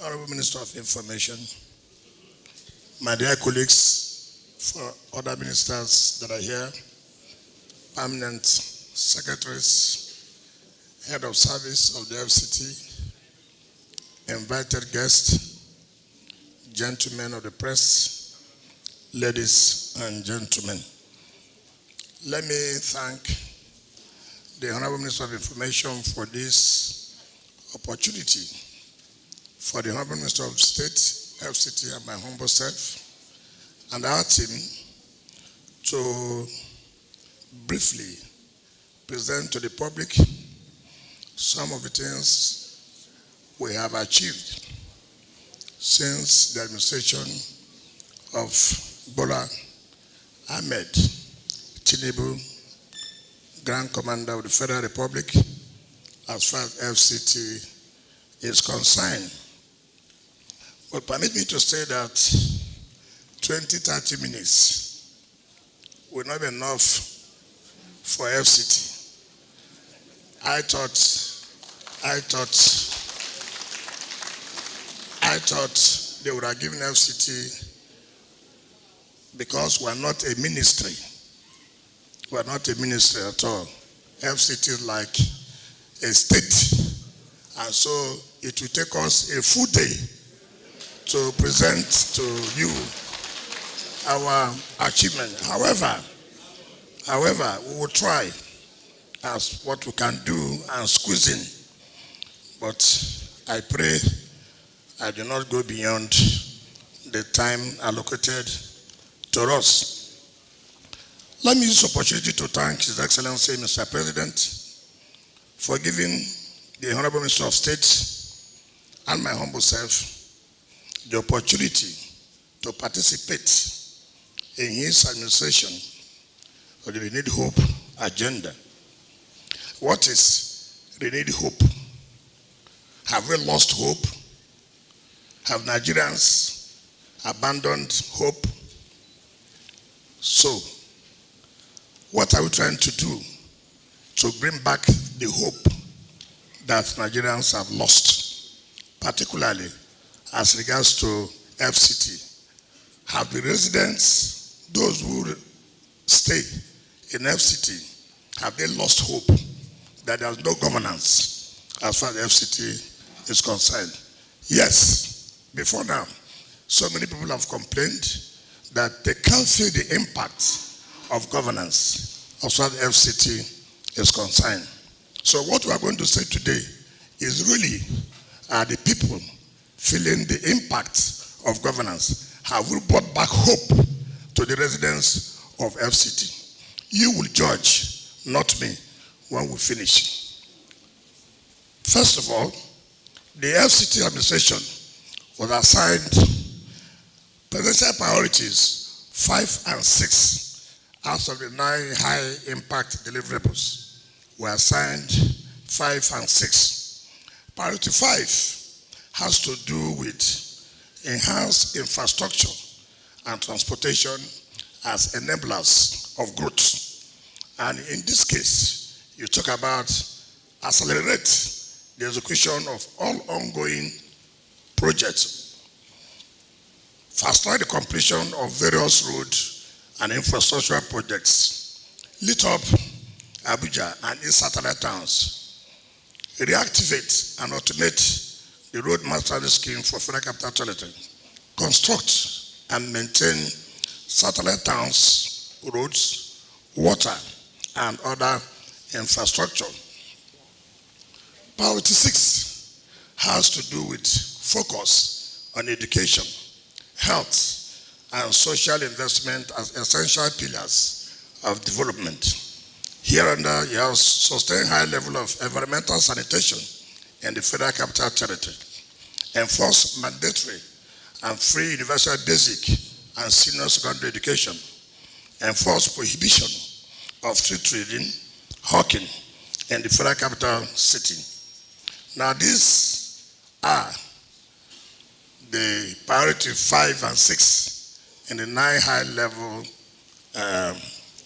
Honorable Minister of Information, my dear colleagues, for other ministers that are here, permanent secretaries, head of service of the FCT, invited guests, gentlemen of the press, ladies and gentlemen. Let me thank the Honorable Minister of Information for this opportunity, for the Honorable Minister of State, FCT, and my humble self, and our team to briefly present to the public some of the things we have achieved since the administration of Bola Ahmed Tinubu, Grand Commander of the Federal Republic, as far as FCT is concerned. But permit me to say that 20-30 minutes will not be enough for FCT. I thought they would have given FCT, because we are not a ministry. We are not a ministry at all. FCT is like a state. And so it will take us a full day to present to you our achievement. However, we will try as what we can do and squeeze in. But I pray I do not go beyond the time allocated to us. Let me use this opportunity to thank His Excellency, Mr. President, for giving the Honorable Minister of State and my humble self the opportunity to participate in his administration of the Renewed Hope agenda. What is renewed hope? Have we lost hope? Have Nigerians abandoned hope? So, what are we trying to do to bring back the hope that Nigerians have lost, particularly as regards to FCT? Have the residents, those who stay in FCT, have they lost hope that there's no governance as far as FCT is concerned? Yes, before now, so many people have complained that they can't feel the impact of governance as far as FCT is concerned. So what we are going to say today is really the people feeling the impact of governance. Have we brought back hope to the residents of FCT? You will judge, not me, when we finish. First of all, the FCT administration was assigned presidential priorities 5 and 6 out of the 9 high impact deliverables were assigned 5 and 6. Priority 5 has to do with enhanced infrastructure and transportation as enablers of growth. And in this case, you talk about accelerate the execution of all ongoing projects, fast track the completion of various road and infrastructural projects, lit up Abuja and its satellite towns, reactivate and automate the road master scheme for Federal Capital Territory, construct and maintain satellite towns, roads, water, and other infrastructure. Priority 6 has to do with focus on education, health, and social investment as essential pillars of development. Hereunder, you have sustained high level of environmental sanitation in the Federal Capital Territory, enforce mandatory and free universal basic and senior secondary education, enforce prohibition of street trading, hawking in the Federal Capital City. Now these are the priority 5 and 6 in the 9 high-level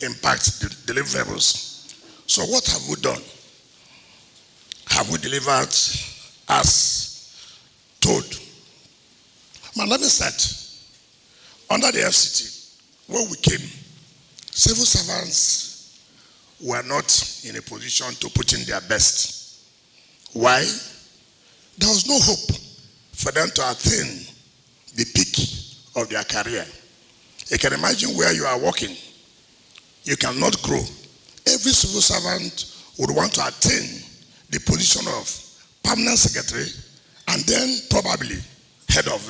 impact deliverables. So what have we done? Have we delivered as told? Now let me start. Under the FCT, when we came, civil servants were not in a position to put in their best. Why? There was no hope for them to attain the peak of their career. You can imagine where you are working. You cannot grow. Every civil servant would want to attain the position of permanent secretary and then probably head of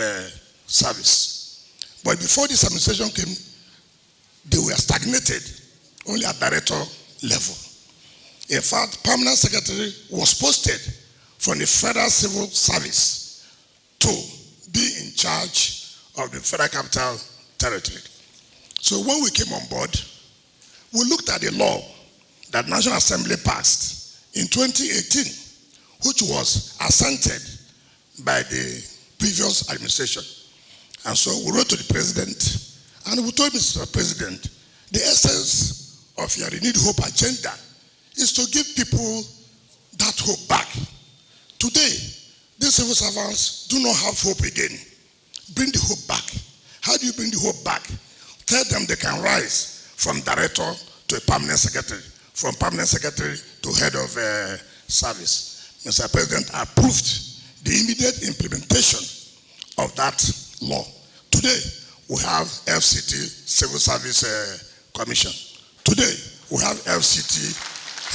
service. But before this administration came, they were stagnated only at director level. In fact, permanent secretary was posted from the federal civil service to be in charge of the federal capital territory. So when we came on board, we looked at the law that National Assembly passed in 2018, which was assented by the previous administration. And so we wrote to the president, and we told Mr. President, the essence of your renewed hope agenda is to give people that hope back. Today, these civil servants do not have hope again. Bring the hope back. How do you bring the hope back? Tell them they can rise from director to a permanent secretary, from permanent secretary to head of service. Mr. President approved the immediate implementation of that law. Today, we have FCT, Civil Service Commission. Today, we have FCT,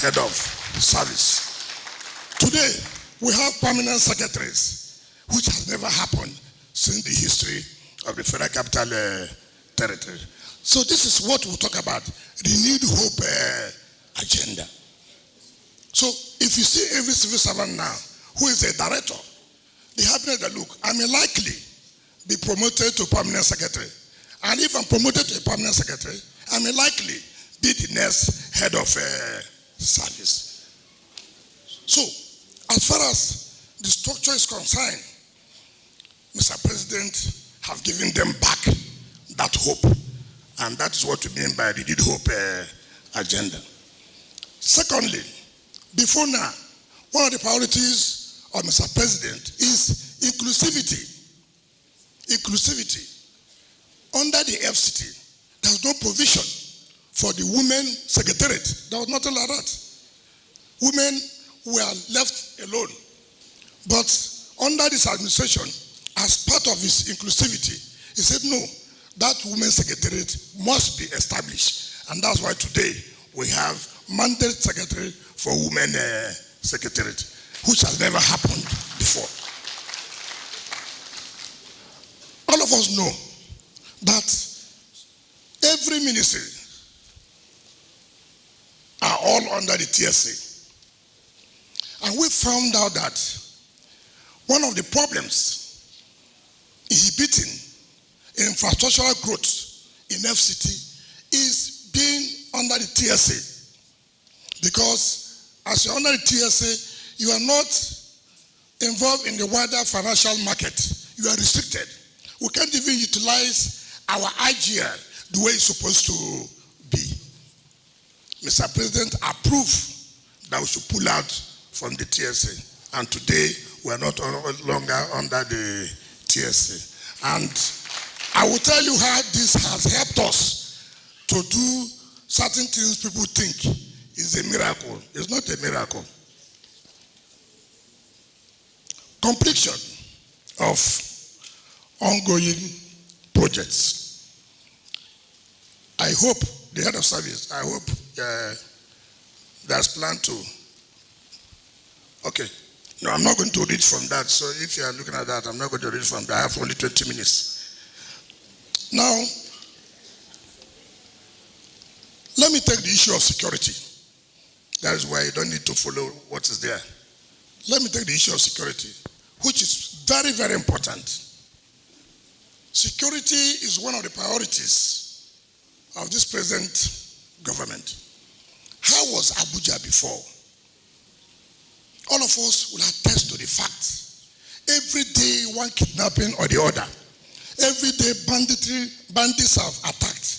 Head of Service. Today, we have permanent secretaries, which has never happened since the history of the Federal Capital Territory. So this is what we'll talk about, renewed hope agenda. So if you see every civil servant now who is a director, they have that look, I may likely be promoted to permanent secretary. And if I'm promoted to a permanent secretary, I may likely be the next head of service. So as far as the structure is concerned, Mr. President have given them back that hope. And that is what we mean by the renewed hope agenda. Secondly, before now, one of the priorities of Mr. President is inclusivity. Inclusivity. Under the FCT, there's no provision for the women secretariat. There was nothing like that. Women were left alone. But under this administration, as part of his inclusivity, he said, no, that women's secretariat must be established. And that's why today we have mandate secretary for women secretariat, which has never happened before. All of us know that every ministry are all under the TSA. And we found out that one of the problems inhibiting infrastructural growth in FCT is being under the TSA. Because as you're under the TSA, you are not involved in the wider financial market. You are restricted. We can't even utilize our IGR the way it's supposed to be. Mr. President approved that we should pull out from the TSA. And today, we are not longer under the TSA. And I will tell you how this has helped us to do certain things people think is a miracle. It's not a miracle. Completion of ongoing projects. I hope the head of service, I hope there's plan to. Okay. No, I'm not going to read from that. So if you are looking at that, I'm not going to read from that. I have only 20 minutes. Now, let me take the issue of security. That is why you don't need to follow what is there. Let me take the issue of security, which is very, very important. Security is one of the priorities of this present government. How was Abuja before? All of us will attest to the fact. Every day one kidnapping or the other. Every day bandits have attacked.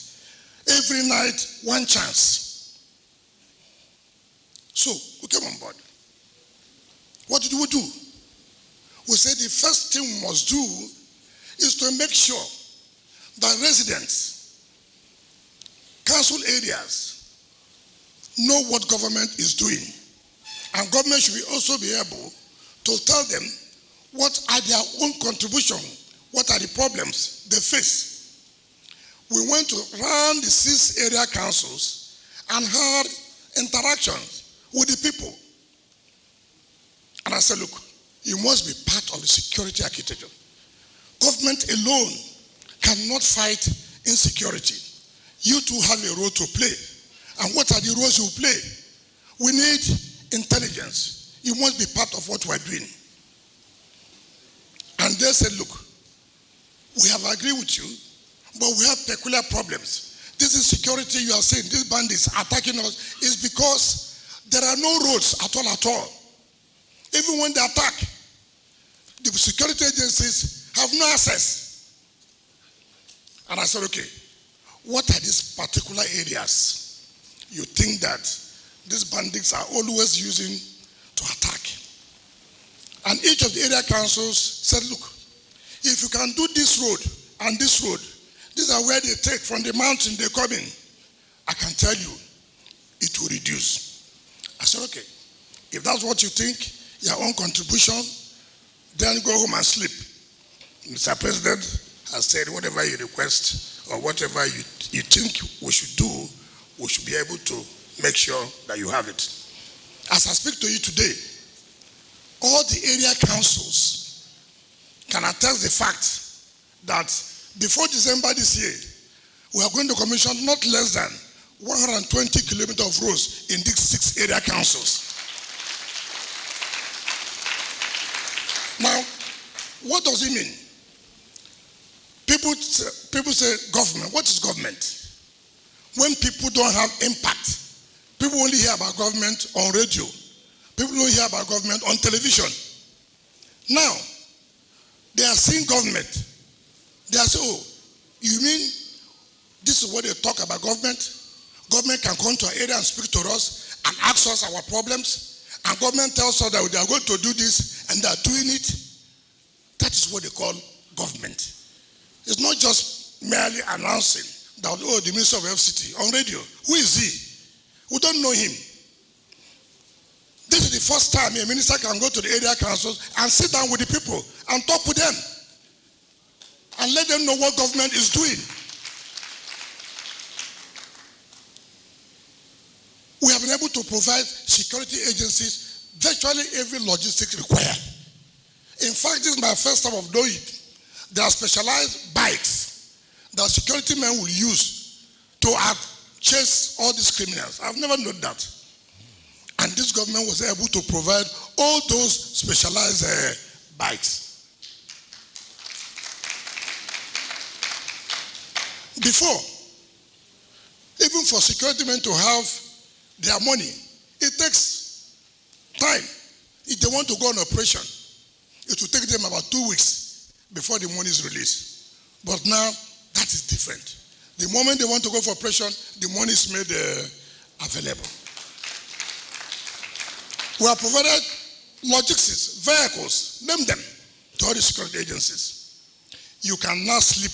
Every night one chance. So we came on board. What did we do? We said the first thing we must do is to make sure that residents, council areas, know what government is doing. And government should also be able to tell them what are their own contribution, what are the problems they face. We went to run the 6 area councils and had interactions with the people. And I said, look, you must be part of the security architecture. Government alone cannot fight insecurity. You too have a role to play. And what are the roles you play? We need intelligence. You must be part of what we're doing. And they said, look, we have agreed with you, but we have peculiar problems. This insecurity you are saying, these bandits attacking us, is because there are no roads at all. Even when they attack, the security agencies have no access. And I said, okay, what are these particular areas you think that these bandits are always using to attack? And each of the area councils said, look, if you can do this road and this road, these are where they take from the mountain they come in, I can tell you, it will reduce. I said, okay, if that's what you think, your own contribution, then go home and sleep. Mr. President has said whatever you request or whatever you think we should do, we should be able to make sure that you have it. As I speak to you today, all the area councils can attest the fact that before December this year, we are going to commission not less than 120 kilometers of roads in these 6 area councils. Now, what does it mean? People say government. What is government? When people don't have impact, people only hear about government on radio. People don't hear about government on television. Now, they are seeing government. They are saying, oh, you mean this is what they talk about government? Government can come to our area and speak to us and ask us our problems. And government tells us that they are going to do this and they are doing it. That is what they call government. It's not just merely announcing that, oh, the Minister of FCT on radio. Who is he? We don't know him. This is the first time a minister can go to the area councils and sit down with the people and talk with them and let them know what government is doing. We have been able to provide security agencies virtually every logistic required. In fact, this is my first time of doing it. There are specialized bikes that security men will use to chase all these criminals. I've never known that. And this government was able to provide all those specialized bikes. Before, even for security men to have their money, it takes time. If they want to go on operation, it will take them about 2 weeks before the money is released. But now, that is different. The moment they want to go for operation, the money is made available. We have provided logistics, vehicles, name them, to all the security agencies. You can now sleep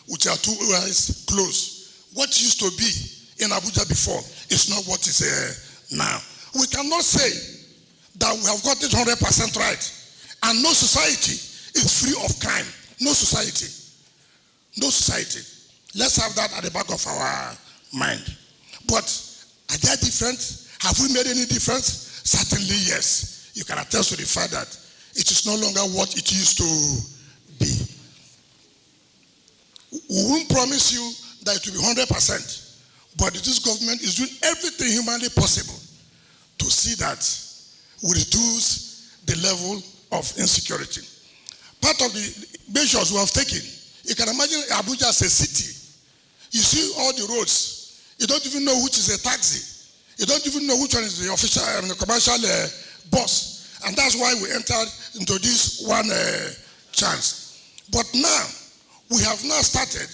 with your 2 eyes closed. What used to be in Abuja before is not what is now. We cannot say that we have got it 100% right. And no society is free of crime. No society. No society. Let's have that at the back of our mind. But are they different? Have we made any difference? Certainly yes. You can attest to the fact that it is no longer what it used to be. We won't promise you that it will be 100%. But this government is doing everything humanly possible to see that we reduce the level of insecurity. Part of the measures we have taken, you can imagine Abuja as a city. You see all the roads. You don't even know which is a taxi. You don't even know which one is the official and the commercial bus. And that's why we entered into this one chance. But now, we have now started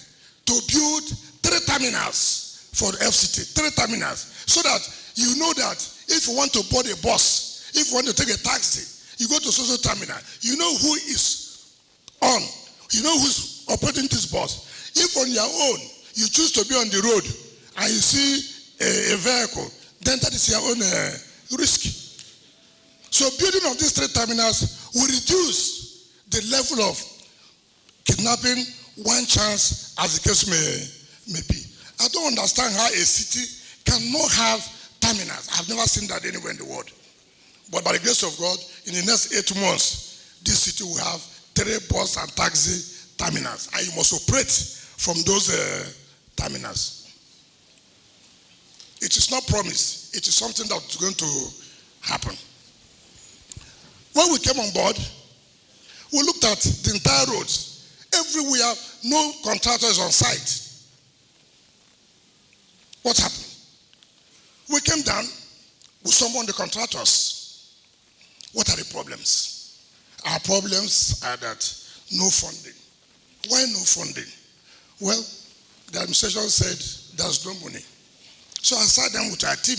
to build 3 terminals for the FCT, 3 terminals, so that you know that if you want to board a bus, if you want to take a taxi, you go to social terminal, you know who is on, You know who's operating this bus? If on your own, you choose to be on the road and you see a vehicle, then that is your own risk. So building of these 3 terminals will reduce the level of kidnapping, one chance, as the case may be. I don't understand how a city cannot have terminals. I've never seen that anywhere in the world. But by the grace of God, in the next 8 months, this city will have 3 bus and taxi terminals. And you must operate from those terminals. It is not promised. It is something that's going to happen. When we came on board, we looked at the entire roads. Everywhere, no contractor is on site. What happened? We came down with some of the contractors. What are the problems? Our problems are that no funding. Why no funding? Well, the administration said there's no money. So I sat down with our team.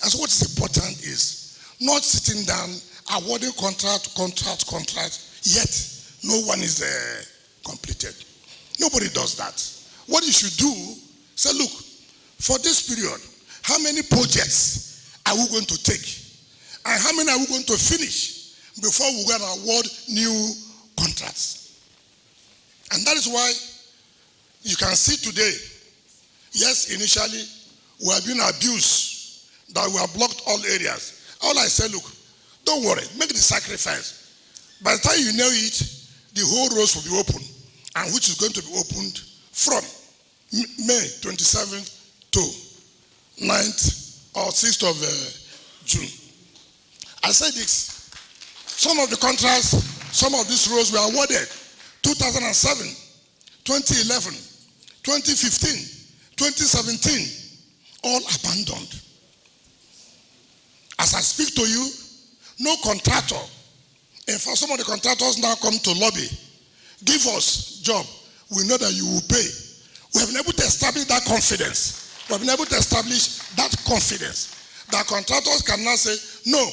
And so what is important is not sitting down, awarding contract, yet no one is completed. Nobody does that. What you should do, say, look, for this period, how many projects are we going to take? And how many are we going to finish before we're going to award new contracts? And that is why you can see today, yes, initially, we have been abused, that we have blocked all areas. All I say, look, don't worry, make the sacrifice. By the time you know it, the whole roads will be open, and which is going to be opened from May 27th to 9th or 6th of June. I said this, some of the contracts, some of these roads were awarded 2007, 2011, 2015, 2017, all abandoned. As I speak to you, no contractor, in fact some of the contractors now come to lobby, give us job, we know that you will pay. We have been able to establish that confidence. We have been able to establish that confidence. That contractors can now say, no,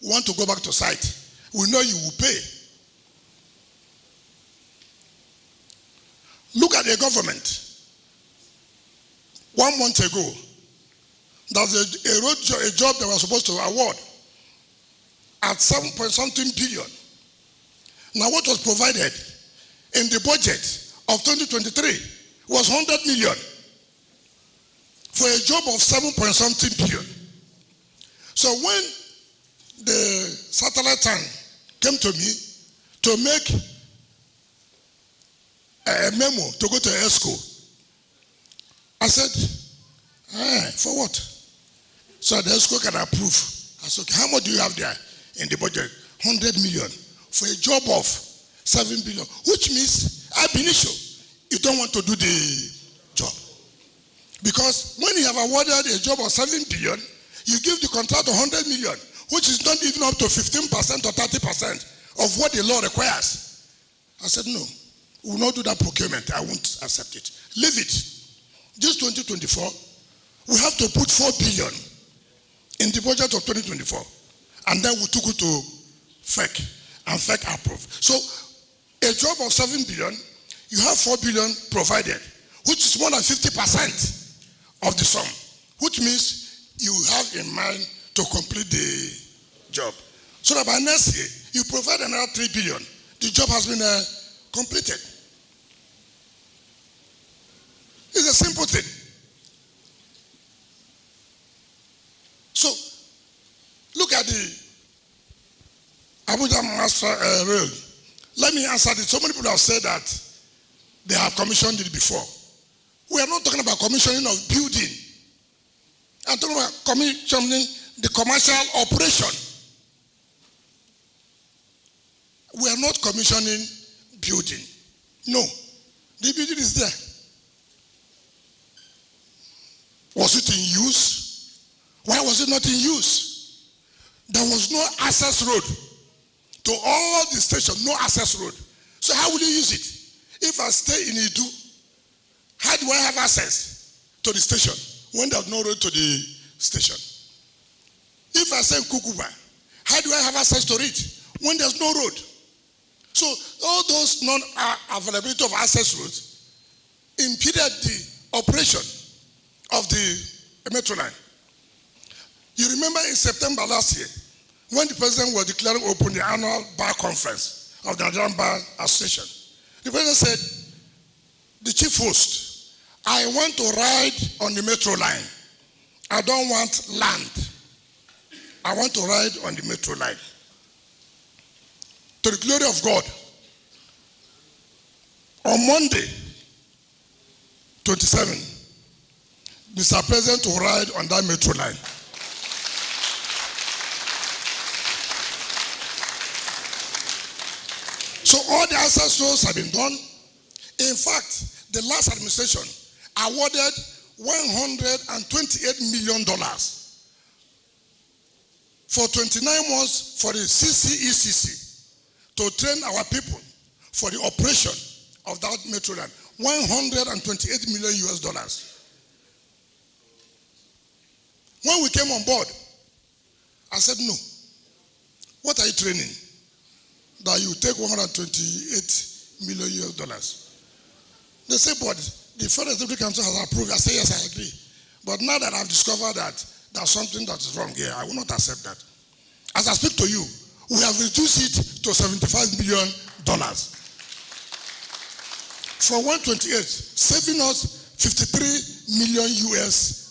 we want to go back to site. We know you will pay. Look at the government. 1 month ago, there was a job they were supposed to award at 7.something billion. Now what was provided in the budget of 2023 was 100 million for a job of 7.something billion. So when the satellite town came to me to make a memo to go to ESCO, I said, for what? So the ESCO can approve. I said, okay, how much do you have there in the budget? 100 million for a job of 7 billion, which means ab initio, you don't want to do the job. Because when you have awarded a job of 7 billion, you give the contractor 100 million, which is not even up to 15% or 30% of what the law requires. I said, no, we will not do that procurement. I won't accept it. Leave it. Just 2024, we have to put 4 billion in the budget of 2024. And then we took it to FEC, and FEC approved. So a job of 7 billion, you have 4 billion provided, which is more than 50% of the sum, which means you have in mind to complete the job. So that by next year, you provide another 3 billion. The job has been completed. It's a simple thing. So, look at the Abuja Master Rail. Let me answer this. So many people have said that they have commissioned it before. We are not talking about commissioning of building. I'm talking about commissioning the commercial operation. We are not commissioning building. No. The building is there. Was it in use? Why was it not in use? There was no access road to all the stations, no access road. So how will you use it? If I stay in Idu, how do I have access to the station when there's no road to the station? If I stay in Kukuba, how do I have access to it when there's no road? So all those non-availability of access routes impeded the operation of the metro line. You remember in September last year, when the president was declaring open the annual bar conference of the Nigerian Bar Association, the president said, the chief host, I want to ride on the metro line. I don't want land. I want to ride on the metro line. To the glory of God, on Monday, 27, Mr. President will ride on that metro line. So all the access roads have been done. In fact, the last administration awarded $128 million for 29 months for the CCECC to train our people for the operation of that metro line. $128 million US. When we came on board, I said, no. What are you training? That you take $128 million US. They said, but the Federal Executive Council has approved. I said, yes, I agree. But now that I've discovered that there's something that is wrong here, I will not accept that. As I speak to you, we have reduced it to $75 million. From 128, saving us $53 million US.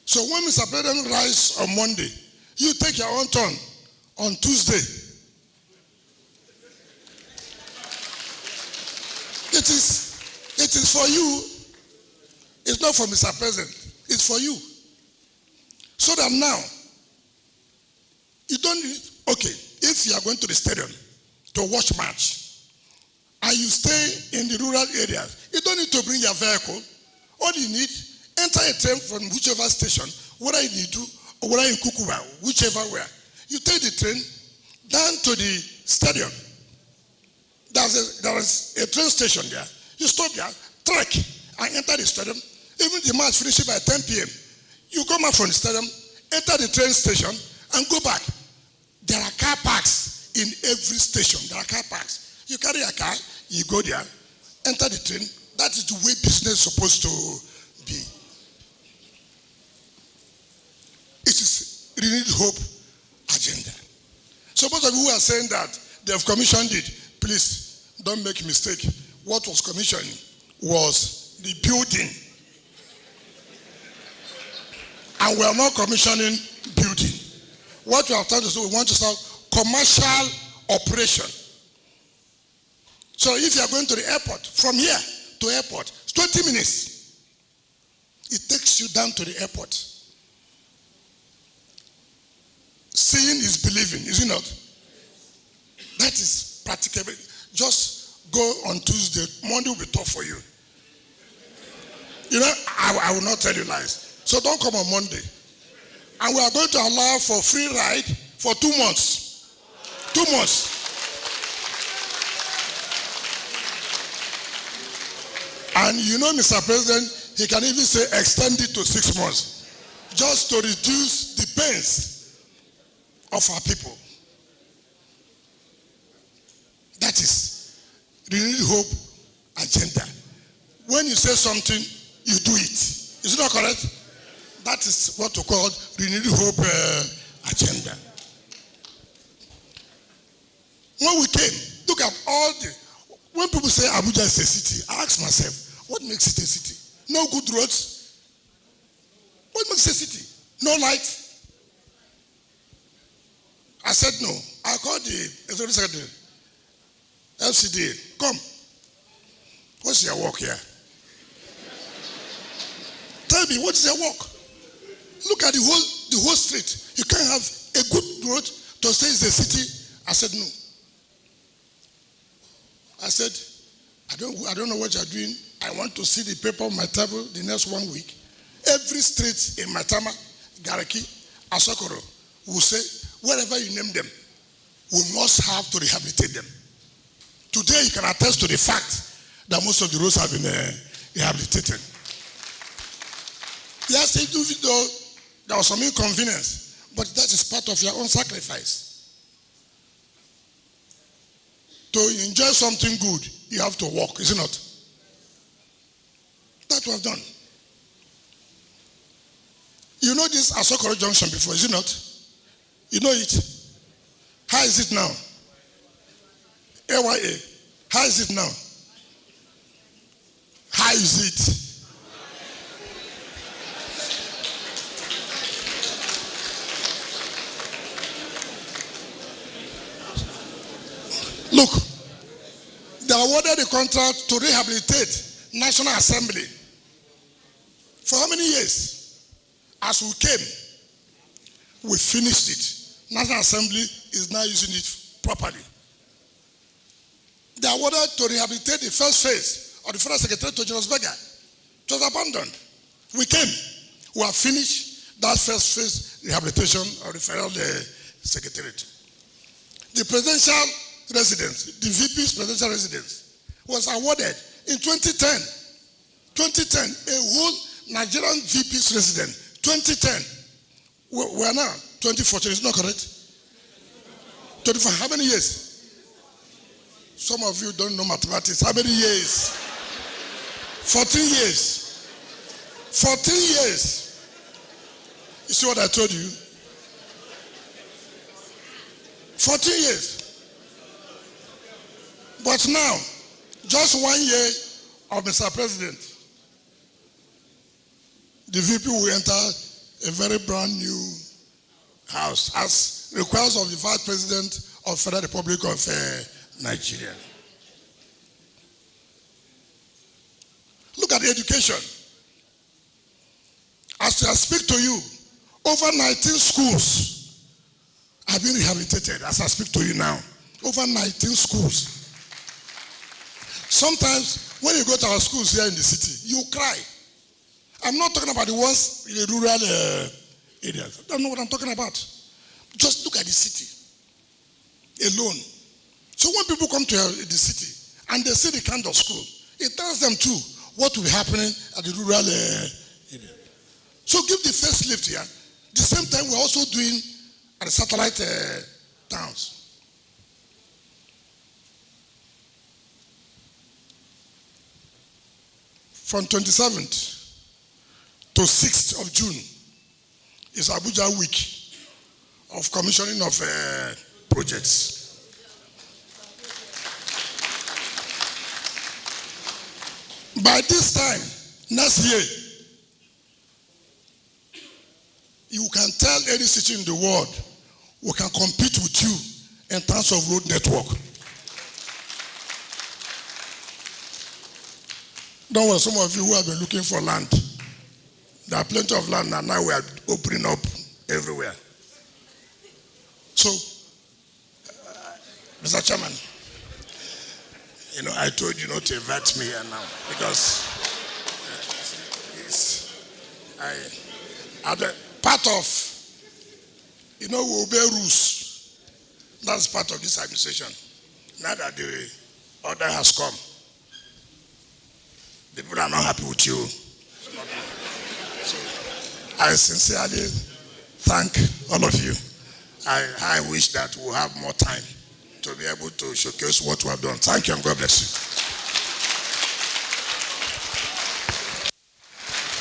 So when Mr. President rises on Monday, you take your own turn on Tuesday. It is for you. It's not for Mr. President. It's for you. So that now, you don't need, okay, if you are going to the stadium to watch match, and you stay in the rural areas, you don't need to bring your vehicle. All you need, enter a train from whichever station, whether in Idu or whether in Kukuba, whichever where. You take the train down to the stadium. There is a train station there. You stop there, trek, and enter the stadium. Even the match finishes by 10 p.m. You come out from the stadium, enter the train station, and go back. There are car parks in every station. There are car parks. You carry a car, you go there, enter the train. That is the way business is supposed to be. It is renewed hope agenda. So most of you who are saying that they have commissioned it, please don't make a mistake. What was commissioned was the building. And we are not commissioning building. What we are trying to do, we want to start commercial operation. So if you are going to the airport, from here to airport, it's 20 minutes. It takes you down to the airport. Seeing is believing, is it not? That is practicable. Just go on Tuesday. Monday will be tough for you. You know, I will not tell you lies. So don't come on Monday. And we are going to allow for free ride for 2 months. 2 months. And you know, Mr. President, he can even say extend it to 6 months. Just to reduce the pains of our people. That is renewed hope agenda. When you say something, you do it. Is it not correct? That is what we call renewed hope agenda. When we came, look at all the, when people say Abuja is a city, I ask myself, what makes it a city? No good roads. What makes it a city? No light. I said no. I called the Executive Secretary, FCT, come. What's your work here? Tell me, what is your work? Look at the whole street. You can't have a good road to say it's a city. I said no. I said, I don't know what you're doing. I want to see the paper on my table the next 1 week. Every street in Matama, Garaki, Asokoro will say, wherever you name them, we must have to rehabilitate them. Today you can attest to the fact that most of the roads have been rehabilitated. Yes, though there was some inconvenience, But that is part of your own sacrifice. To enjoy something good, you have to work, is it not? That we have done. You know this Asokoro Junction before, is it not? You know it. How is it now? AYA. How is it now? How is it? Look, they awarded the contract to rehabilitate National Assembly. For how many years? As we came, we finished it. National Assembly is now using it properly. They awarded to rehabilitate the first phase of the Federal Secretariat to Julius Berger. It was abandoned. We came. We have finished that first phase rehabilitation of the Federal Secretariat. The presidential residence, the VP's presidential residence, was awarded in 2010. 2010, a whole Nigerian VP's residence. 2010. We are now 2014, is not correct? 24, how many years? Some of you don't know mathematics. How many years? 14 years. 14 years. You see what I told you? 14 years. But now, just 1 year of Mr. President, the VP will enter a very brand new house as request of the Vice President of Federal Republic of Nigeria. Look at the education. As I speak to you, over 19 schools have been rehabilitated as I speak to you now. Over 19 schools. Sometimes when you go to our schools here in the city, you cry. I'm not talking about the ones in the rural areas. I don't know what I'm talking about. Just look at the city alone. So when people come to the city and they see the kind of school, it tells them too what will be happening at the rural area. So give the first lift here. The same time we're also doing at the satellite towns. From 27th to 6th of June is Abuja week of commissioning of projects. By this time, next year, you can tell any city in the world, we can compete with you in terms of road network. Don't worry, some of you who have been looking for land, there are plenty of land and now we are opening up everywhere. So, Mr. Chairman, you know, I told you not to invite me here now because part of, you know, we obey rules. That's part of this administration. Now that the order has come, the people are not happy with you. So I sincerely thank all of you. I wish that we'll have more time to be able to showcase what we have done. Thank you and God bless you.